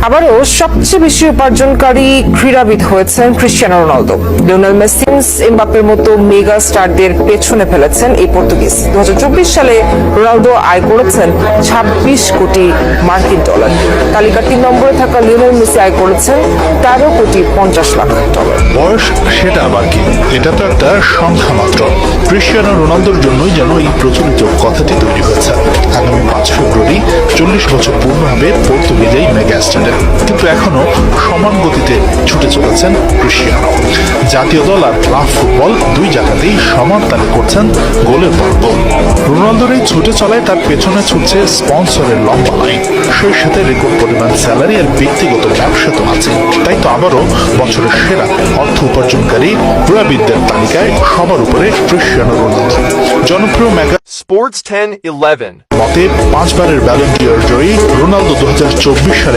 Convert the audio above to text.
আবারও সবচেয়ে বেশি উপার্জনকারী ক্রীড়াবিদ হয়েছেন ক্রিস্টিয়ানো রোনালদো। লিওনেল মেসি, এমবাপ্পের মতো মেগা স্টারদের পেছনে ফেলেছেন এই পর্তুগিজ। 2024 সালে রোনালদো আয় করেছেন 26 কোটি মার্কিন ডলার। তালিকার 3 নম্বরে থাকা লিওনেল মেসি আয় করেছেন 13 কোটি 50 লাখ ডলার। বয়স সেটা আবার কি, এটা তো একটা সংখ্যা মাত্র। ক্রিস্টিয়ানো রোনালদোর জন্যই যেন এই প্রচলিত কথাটি তৈরি হয়েছে। আগামী 5 ফেব্রুয়ারি 40 বছর পূর্ণ হবে পর্তুগিজ এই মেগা স্টারের। কিন্তু এখনো সমান গতিতে ছুটে চলেছেন ক্রিস্টিয়ানো। জাতীয় দল আর ক্লাব ফুটবল দুই জায়গাতেই সমান তালে করছেন গোলের পর গোল। রোনালদোর এই ছুটে চলায় তার পেছনে ছুটছে স্পন্সরের লম্বা লাইন, সেই সাথে রেকর্ড পরিমাণ স্যালারি আর ব্যক্তিগত ব্যবসা তো আছে। তাই তো আবারও বছরের সেরা অর্থ উপার্জনকারী ক্রীড়াবিদদের তালিকায় সবার উপরে ক্রিস্টিয়ানো রোনালদো। জনপ্রিয় মেগা Sports 10-11. মতে 5 বারের ব্যালন ডি'অর জয়ী রোনালদো 2024 সালে